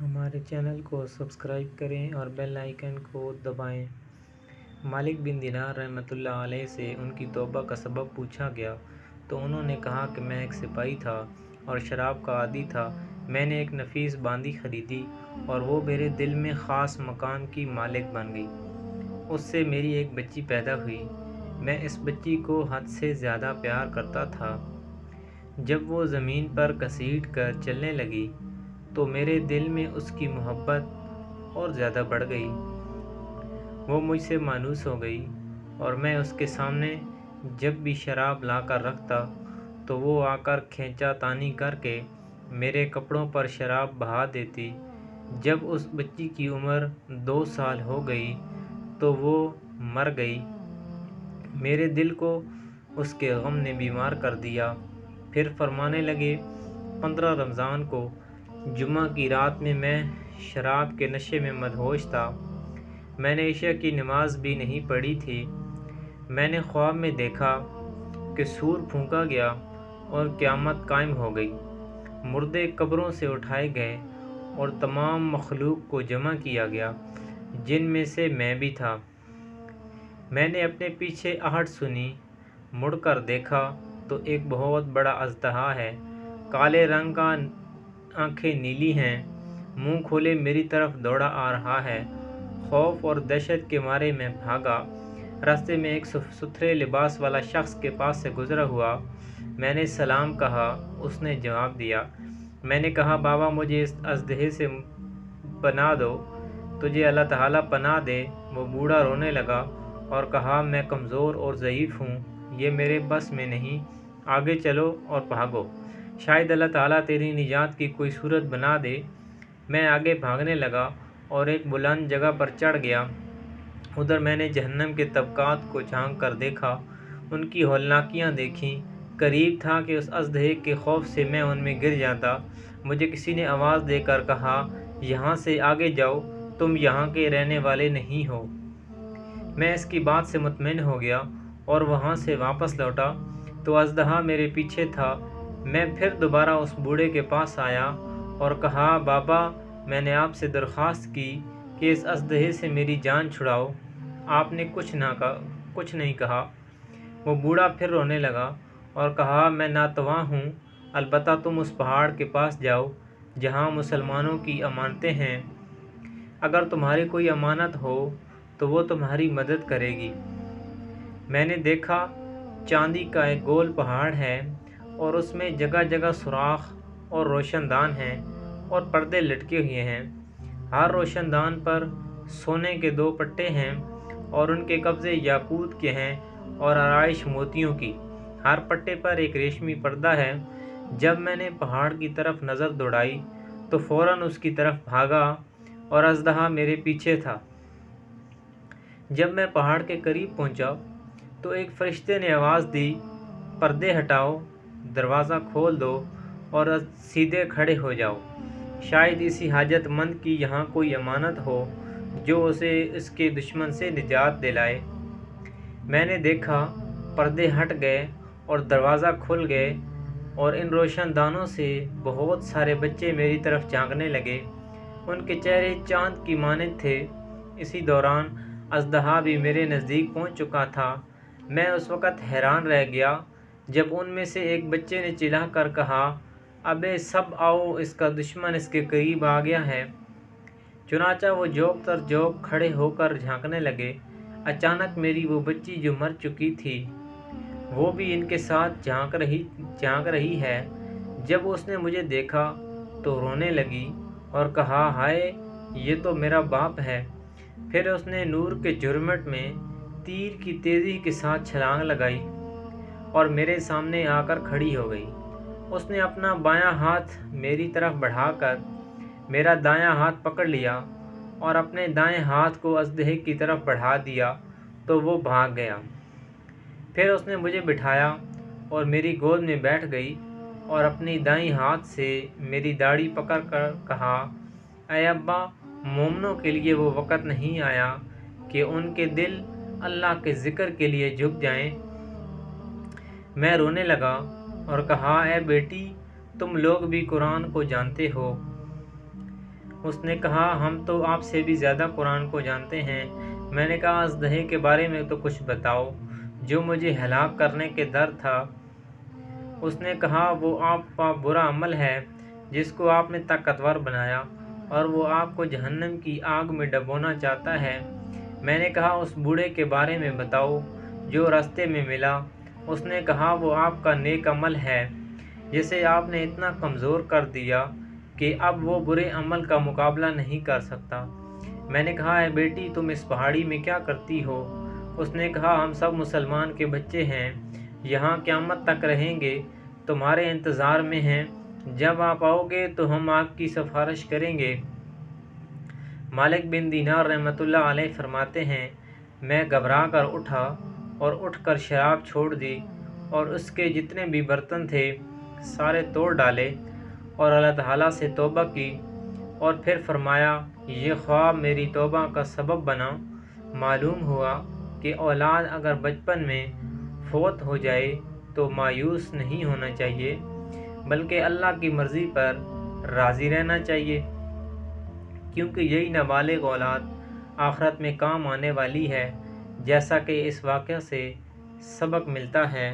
ہمارے چینل کو سبسکرائب کریں اور بیل آئیکن کو دبائیں۔ مالک بن دینار رحمۃ اللہ علیہ سے ان کی توبہ کا سبب پوچھا گیا تو انہوں نے کہا کہ میں ایک سپاہی تھا اور شراب کا عادی تھا۔ میں نے ایک نفیس باندی خریدی اور وہ میرے دل میں خاص مقام کی مالک بن گئی۔ اس سے میری ایک بچی پیدا ہوئی۔ میں اس بچی کو حد سے زیادہ پیار کرتا تھا۔ جب وہ زمین پر گھسیٹ کر چلنے لگی تو میرے دل میں اس کی محبت اور زیادہ بڑھ گئی۔ وہ مجھ سے مانوس ہو گئی اور میں اس کے سامنے جب بھی شراب لا کر رکھتا تو وہ آ کر کھینچا تانی کر کے میرے کپڑوں پر شراب بہا دیتی۔ جب اس بچی کی عمر 2 سال ہو گئی تو وہ مر گئی۔ میرے دل کو اس کے غم نے بیمار کر دیا۔ پھر فرمانے لگے، 15 رمضان کو جمعہ کی رات میں شراب کے نشے میں مدہوش تھا۔ میں نے عشاء کی نماز بھی نہیں پڑھی تھی۔ میں نے خواب میں دیکھا کہ سور پھونکا گیا اور قیامت قائم ہو گئی۔ مردے قبروں سے اٹھائے گئے اور تمام مخلوق کو جمع کیا گیا، جن میں سے میں بھی تھا۔ میں نے اپنے پیچھے آہٹ سنی، مڑ کر دیکھا تو ایک بہت بڑا اژدہا ہے، کالے رنگ کا، آنکھیں نیلی ہیں، منہ کھولے میری طرف دوڑا آ رہا ہے۔ خوف اور دہشت کے مارے میں بھاگا۔ راستے میں ایک ستھرے لباس والا شخص کے پاس سے گزرا ہوا۔ میں نے سلام کہا، اس نے جواب دیا۔ میں نے کہا، بابا مجھے اس اژدہے سے پناہ دو، تجھے اللہ تعالیٰ پناہ دے۔ وہ بوڑھا رونے لگا اور کہا، میں کمزور اور ضعیف ہوں، یہ میرے بس میں نہیں، آگے چلو اور بھاگو، شاید اللہ تعالیٰ تیری نجات کی کوئی صورت بنا دے۔ میں آگے بھاگنے لگا اور ایک بلند جگہ پر چڑھ گیا۔ ادھر میں نے جہنم کے طبقات کو جھانک کر دیکھا، ان کی ہولناکیاں دیکھیں۔ قریب تھا کہ اس اژدہے کے خوف سے میں ان میں گر جاتا۔ مجھے کسی نے آواز دے کر کہا، یہاں سے آگے جاؤ، تم یہاں کے رہنے والے نہیں ہو۔ میں اس کی بات سے مطمئن ہو گیا اور وہاں سے واپس لوٹا تو اژدہا میرے پیچھے تھا۔ میں پھر دوبارہ اس بوڑھے کے پاس آیا اور کہا، بابا میں نے آپ سے درخواست کی کہ اس اژدہے سے میری جان چھڑاؤ، آپ نے کچھ نہیں کہا۔ وہ بوڑھا پھر رونے لگا اور کہا، میں ناتواں ہوں، البتہ تم اس پہاڑ کے پاس جاؤ جہاں مسلمانوں کی امانتیں ہیں، اگر تمہاری کوئی امانت ہو تو وہ تمہاری مدد کرے گی۔ میں نے دیکھا چاندی کا ایک گول پہاڑ ہے اور اس میں جگہ جگہ سوراخ اور روشن دان ہیں اور پردے لٹکے ہوئے ہیں۔ ہر روشن دان پر سونے کے 2 پٹے ہیں اور ان کے قبضے یاقوت کے ہیں اور آرائش موتیوں کی۔ ہر پٹے پر ایک ریشمی پردہ ہے۔ جب میں نے پہاڑ کی طرف نظر دوڑائی تو فوراً اس کی طرف بھاگا اور اژدہا میرے پیچھے تھا۔ جب میں پہاڑ کے قریب پہنچا تو ایک فرشتے نے آواز دی، پردے ہٹاؤ، دروازہ کھول دو اور سیدھے کھڑے ہو جاؤ، شاید اسی حاجت مند کی یہاں کوئی امانت ہو جو اسے اس کے دشمن سے نجات دلائے۔ میں نے دیکھا پردے ہٹ گئے اور دروازہ کھل گئے اور ان روشن دانوں سے بہت سارے بچے میری طرف جھانکنے لگے، ان کے چہرے چاند کی مانند تھے۔ اسی دوران اژدہا بھی میرے نزدیک پہنچ چکا تھا۔ میں اس وقت حیران رہ گیا جب ان میں سے ایک بچے نے چلا کر کہا، ابے سب آؤ، اس کا دشمن اس کے قریب آ گیا ہے۔ چنانچہ وہ جوک تر جوک کھڑے ہو کر جھانکنے لگے۔ اچانک میری وہ بچی جو مر چکی تھی وہ بھی ان کے ساتھ جھانک رہی ہے۔ جب اس نے مجھے دیکھا تو رونے لگی اور کہا، ہائے یہ تو میرا باپ ہے۔ پھر اس نے نور کے جھرمٹ میں تیر کی تیزی کے ساتھ چھلانگ لگائی اور میرے سامنے آ کر کھڑی ہو گئی۔ اس نے اپنا بایاں ہاتھ میری طرف بڑھا کر میرا دایاں ہاتھ پکڑ لیا اور اپنے دائیں ہاتھ کو اژدہے کی طرف بڑھا دیا تو وہ بھاگ گیا۔ پھر اس نے مجھے بٹھایا اور میری گود میں بیٹھ گئی اور اپنی دائیں ہاتھ سے میری داڑھی پکڑ کر کہا، اے ابا، مومنوں کے لیے وہ وقت نہیں آیا کہ ان کے دل اللہ کے ذکر کے لیے جھک جائیں۔ میں رونے لگا اور کہا، اے بیٹی، تم لوگ بھی قرآن کو جانتے ہو، اس نے کہا ہم تو آپ سے بھی زیادہ قرآن کو جانتے ہیں۔ میں نے کہا اژدہے کے بارے میں تو کچھ بتاؤ جو مجھے ہلاک کرنے کے در تھا۔ اس نے کہا وہ آپ کا برا عمل ہے جس کو آپ نے طاقتور بنایا اور وہ آپ کو جہنم کی آگ میں ڈبونا چاہتا ہے۔ میں نے کہا اس بوڑھے کے بارے میں بتاؤ جو راستے میں ملا۔ اس نے کہا وہ آپ کا نیک عمل ہے جسے آپ نے اتنا کمزور کر دیا کہ اب وہ برے عمل کا مقابلہ نہیں کر سکتا۔ میں نے کہا اے بیٹی تم اس پہاڑی میں کیا کرتی ہو؟ اس نے کہا ہم سب مسلمان کے بچے ہیں، یہاں قیامت تک رہیں گے، تمہارے انتظار میں ہیں، جب آپ آؤ گے تو ہم آپ کی سفارش کریں گے۔ مالک بن دینار رحمۃ اللہ علیہ فرماتے ہیں میں گھبرا کر اٹھا اور اٹھ کر شراب چھوڑ دی اور اس کے جتنے بھی برتن تھے سارے توڑ ڈالے اور اللہ تعالیٰ سے توبہ کی، اور پھر فرمایا یہ خواب میری توبہ کا سبب بنا۔ معلوم ہوا کہ اولاد اگر بچپن میں فوت ہو جائے تو مایوس نہیں ہونا چاہیے بلکہ اللہ کی مرضی پر راضی رہنا چاہیے، کیونکہ یہی نابالغ اولاد آخرت میں کام آنے والی ہے، جیسا کہ اس واقعہ سے سبق ملتا ہے۔